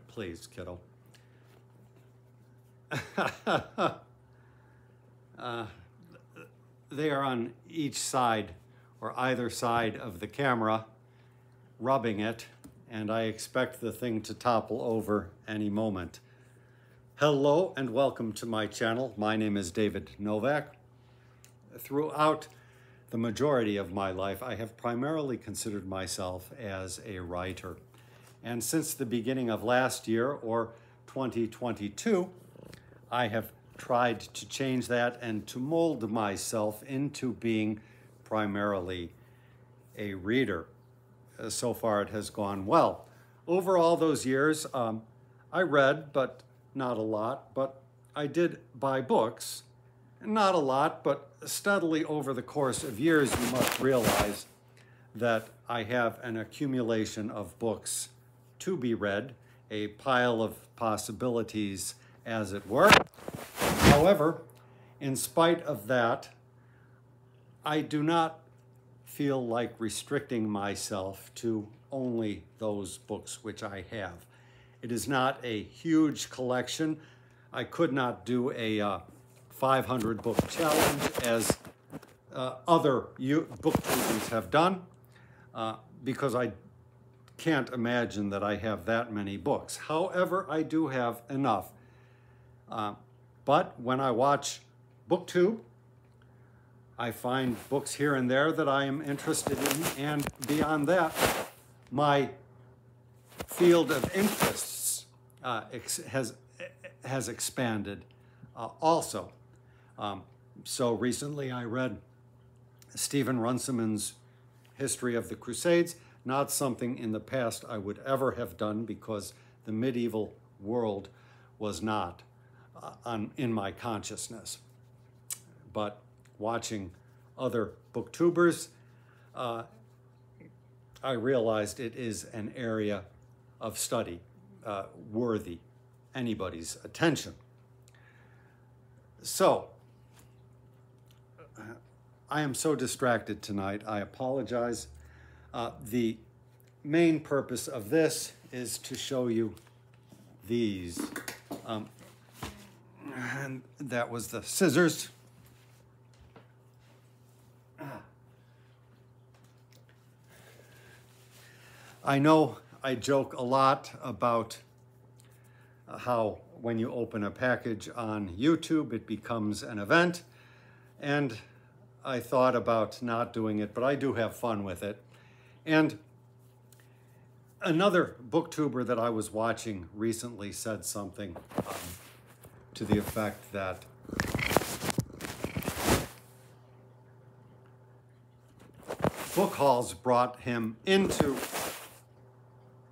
Please, kiddo. They are on each side or either side of the camera, rubbing it, and I expect the thing to topple over any moment. Hello and welcome to my channel. My name is David Novak. Throughout the majority of my life, I have primarily considered myself as a writer. And since the beginning of last year, or 2022, I have tried to change that and to mold myself into being primarily a reader. So far it has gone well. Over all those years, I read, but not a lot, but I did buy books. Not a lot, but steadily over the course of years, you must realize that I have an accumulation of books to be read, a pile of possibilities, as it were. However, in spite of that, I do not feel like restricting myself to only those books which I have. It is not a huge collection. I could not do a 500 book challenge as other booktubers have done because I can't imagine that I have that many books. However, I do have enough. But when I watch BookTube, I find books here and there that I am interested in, and beyond that, my field of interests has expanded also. So recently I read Stephen Runciman's History of the Crusades, not something in the past I would ever have done because the medieval world was not in my consciousness. But watching other booktubers, I realized it is an area of study worthy anybody's attention. So, I am so distracted tonight, I apologize. The main purpose of this is to show you these. And that was the scissors. I know I joke a lot about how when you open a package on YouTube, it becomes an event. And I thought about not doing it, but I do have fun with it. And another booktuber that I was watching recently said something to the effect that book hauls brought him into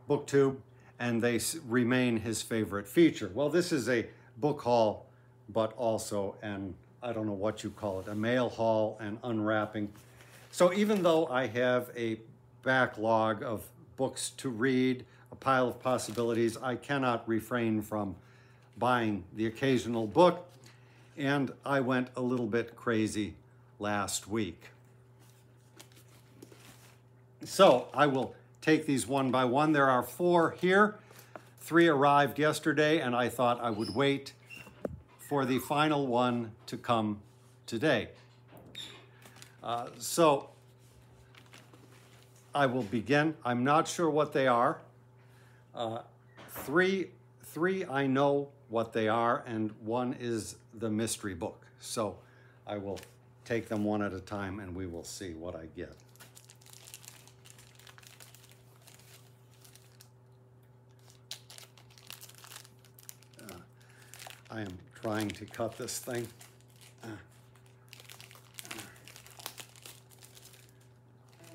BookTube, and they remain his favorite feature. Well, this is a book haul, but also an, I don't know what you call it, a mail haul and unwrapping. So even though I have a backlog of books to read, a pile of possibilities, I cannot refrain from buying the occasional book, and I went a little bit crazy last week. So I will take these one by one. There are 4 here. 3 arrived yesterday, and I thought I would wait for the final one to come today. So I will begin. I'm not sure what they are. Three I know what they are, and 1 is the mystery book. So I will take them one at a time, and we will see what I get. I am trying to cut this thing.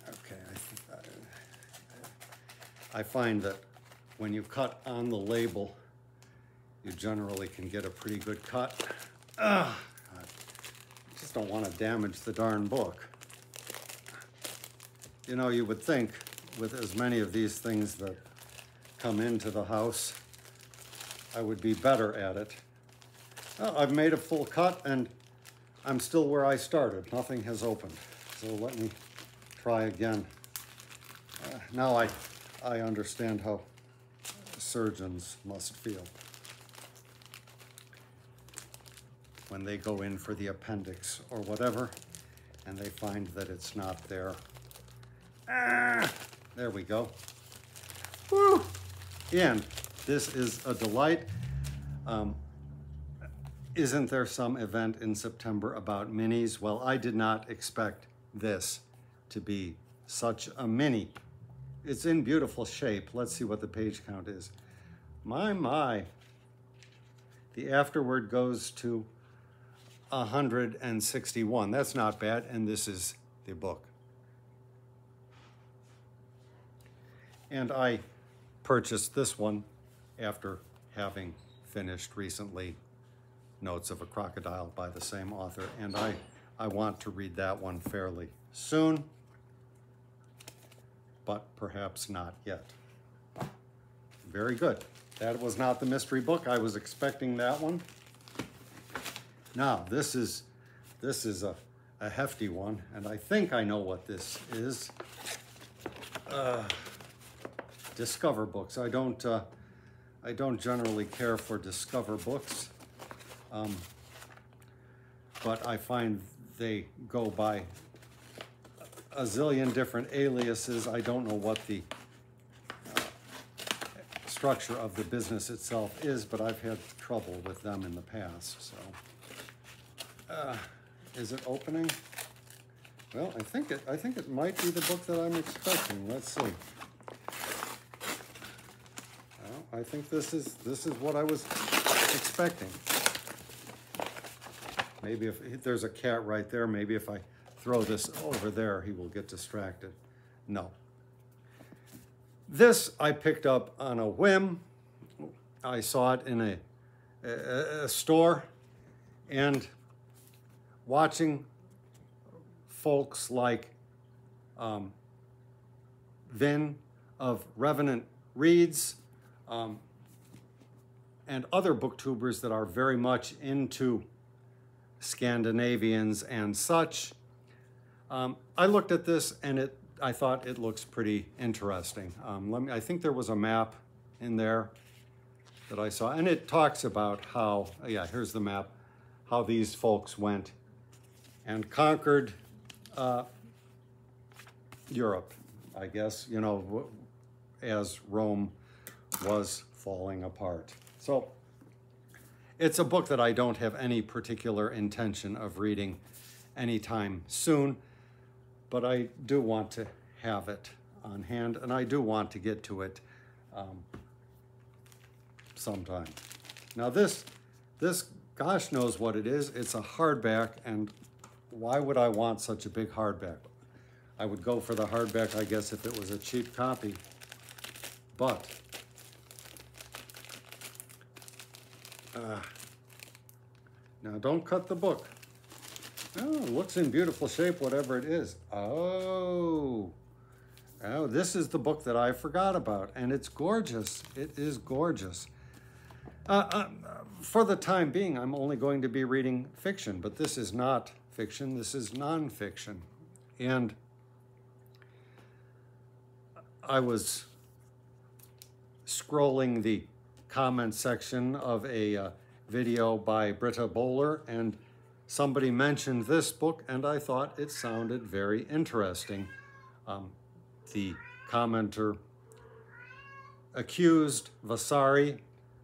Okay, I find that when you cut on the label, you generally can get a pretty good cut. I just don't want to damage the darn book. You know, you would think with as many of these things that come into the house, I would be better at it. Well, I've made a full cut and I'm still where I started. Nothing has opened. So let me try again. Now I understand how surgeons must feel when they go in for the appendix or whatever, and they find that it's not there. Ah, there we go. Woo! And this is a delight. Isn't there some event in September about minis? Well, I did not expect this to be such a mini. It's in beautiful shape. Let's see what the page count is. My. The afterword goes to 161. That's not bad, and this is the book. And I purchased this one after having finished recently Notes of a Crocodile by the same author, and I want to read that one fairly soon, but perhaps not yet. Very good. That was not the mystery book. I was expecting that one. Now, this is a hefty one, and I think I know what this is. Discover books. I don't generally care for Discover books, but I find they go by a zillion different aliases. I don't know what the structure of the business itself is, but I've had trouble with them in the past. So, is it opening? Well, I think it might be the book that I'm expecting. Let's see. Well, I think this is what I was expecting. Maybe if there's a cat right there, maybe if I throw this over there, he will get distracted. No. This I picked up on a whim. I saw it in a store, and watching folks like Vin of Revenant Reads and other booktubers that are very much into Scandinavians and such. I looked at this and I thought it looks pretty interesting. I think there was a map in there that I saw, and it talks about how, yeah, here's the map, how these folks went and conquered Europe, I guess, you know, as Rome was falling apart. So it's a book that I don't have any particular intention of reading anytime soon, but I do want to have it on hand, and I do want to get to it sometime. Now this, gosh knows what it is. It's a hardback, and why would I want such a big hardback? I would go for the hardback, I guess, if it was a cheap copy, but now don't cut the book. Oh, it looks in beautiful shape, whatever it is. Oh, this is the book that I forgot about, and it's gorgeous. It is gorgeous. For the time being, I'm only going to be reading fiction, but this is not fiction. This is nonfiction. And I was scrolling the comment section of a video by Britta Bowler, and somebody mentioned this book, and I thought it sounded very interesting. The commenter accused Vasari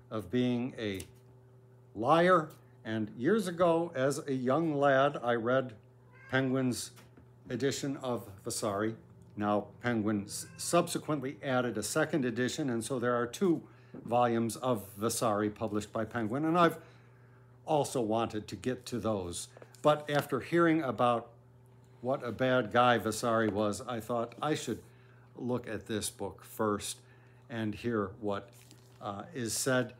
of being a liar, and years ago, as a young lad, I read Penguin's edition of Vasari. Now, Penguin subsequently added a second edition, and so there are 2 volumes of Vasari published by Penguin, and I've also wanted to get to those. But after hearing about what a bad guy Vasari was, I thought I should look at this book first and hear what is said.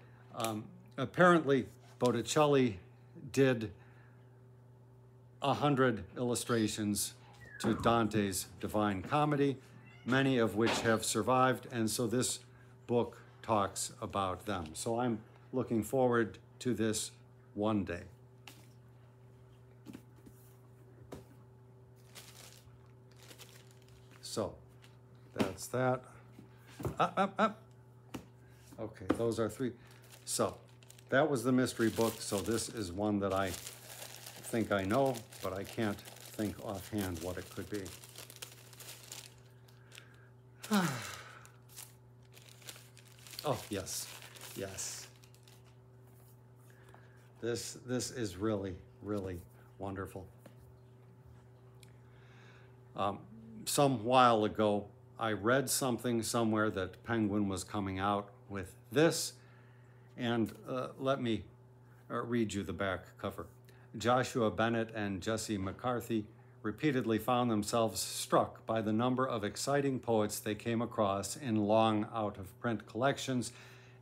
Apparently, Botticelli did 100 illustrations to Dante's Divine Comedy, many of which have survived, and so this book talks about them. So I'm looking forward to this one day. So that's that. Okay, those are three. So that was the mystery book. So this is one that I think I know, but I can't think offhand what it could be. Oh, yes, yes. This is really, really wonderful. Some while ago, I read something somewhere that Penguin was coming out with this, and let me read you the back cover. Joshua Bennett and Jesse McCarthy repeatedly found themselves struck by the number of exciting poets they came across in long out-of-print collections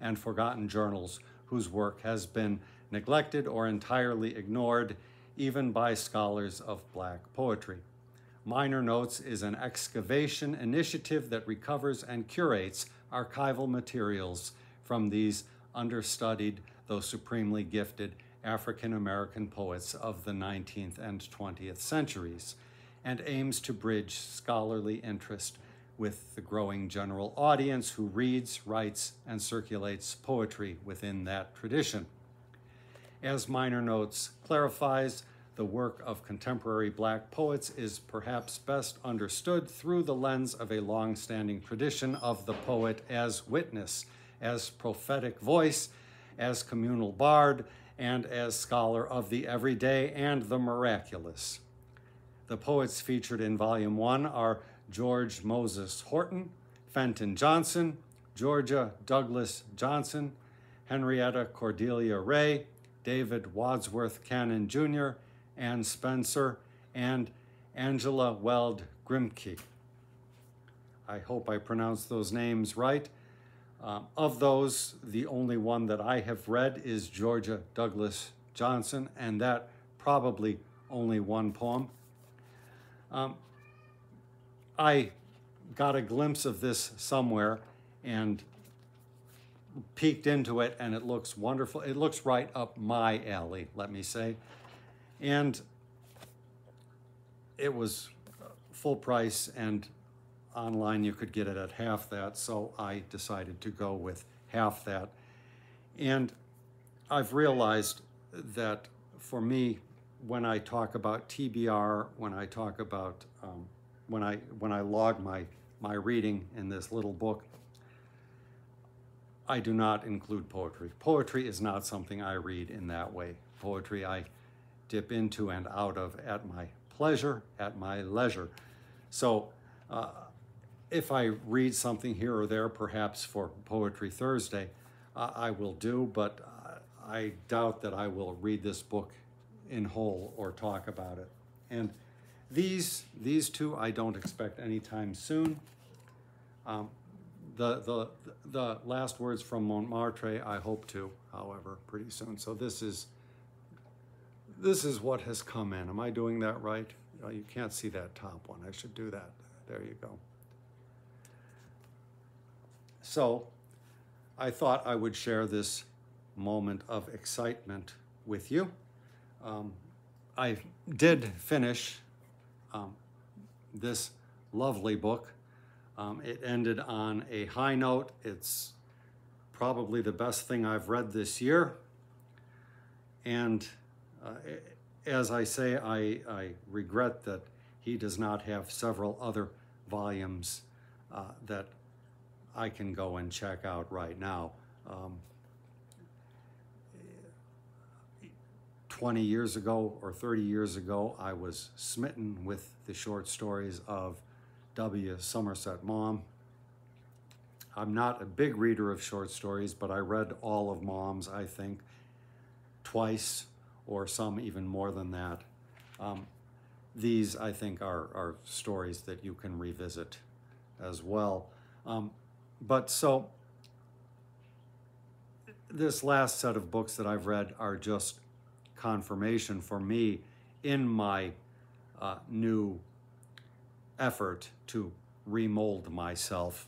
and forgotten journals whose work has been neglected or entirely ignored, even by scholars of Black poetry. Minor Notes is an excavation initiative that recovers and curates archival materials from these understudied, though supremely gifted, African-American poets of the 19th and 20th centuries, and aims to bridge scholarly interest with the growing general audience who reads, writes, and circulates poetry within that tradition. As Minor Notes clarifies, the work of contemporary Black poets is perhaps best understood through the lens of a long-standing tradition of the poet as witness, as prophetic voice, as communal bard, and as scholar of the everyday and the miraculous. The poets featured in Volume 1 are George Moses Horton, Fenton Johnson, Georgia Douglas Johnson, Henrietta Cordelia Ray, David Wadsworth Cannon Jr., Anne Spencer, and Angela Weld Grimke. I hope I pronounced those names right. Of those, the only one that I have read is Georgia Douglas Johnson, and that probably only one poem. I got a glimpse of this somewhere and peeked into it, and it looks wonderful. It looks right up my alley, let me say. And it was full price, and online you could get it at half that, so I decided to go with half that. And I've realized that for me, when I talk about TBR, when I talk about, when I log my reading in this little book, I do not include poetry. Poetry is not something I read in that way. Poetry I dip into and out of at my pleasure, at my leisure. So if I read something here or there, perhaps for Poetry Thursday, I will do, but I doubt that I will read this book in whole or talk about it. And these two I don't expect anytime soon. The last words from Montmartre I hope to, however, pretty soon. So this is what has come in. Am I doing that right? You can't see that top one. I should do that. There you go. So I thought I would share this moment of excitement with you. I did finish this lovely book. It ended on a high note. It's probably the best thing I've read this year. And as I say, I regret that he does not have several other volumes that I can go and check out right now. 20 years ago or 30 years ago, I was smitten with the short stories of W. Somerset Maugham. I'm not a big reader of short stories, but I read all of Maugham's, I think, twice, or some even more than that. These, I think, are stories that you can revisit as well. But so, this last set of books that I've read are just confirmation for me in my new effort to remold myself,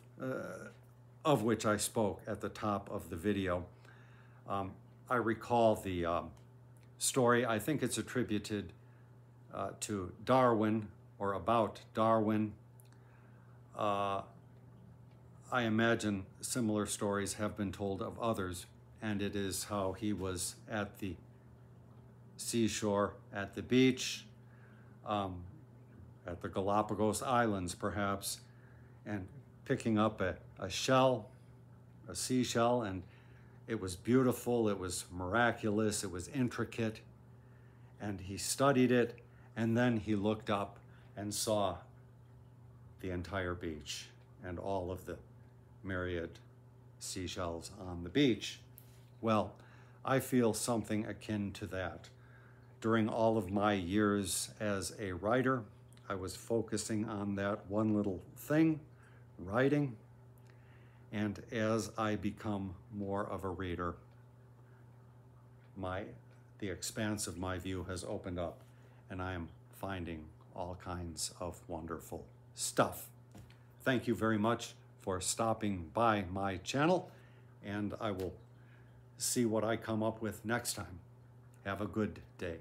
of which I spoke at the top of the video. I recall the story, I think it's attributed to Darwin, or about Darwin, I imagine similar stories have been told of others, and it is how he was at the seashore, at the beach, at the Galapagos Islands perhaps, and picking up a shell, a seashell, and it was beautiful, it was miraculous, it was intricate, and he studied it, and then he looked up and saw the entire beach and all of the myriad seashells on the beach. Well, I feel something akin to that. During all of my years as a writer, I was focusing on that one little thing, writing, and as I become more of a reader, the expanse of my view has opened up, and I am finding all kinds of wonderful stuff. Thank you very much for stopping by my channel, and I will see what I come up with next time. Have a good day.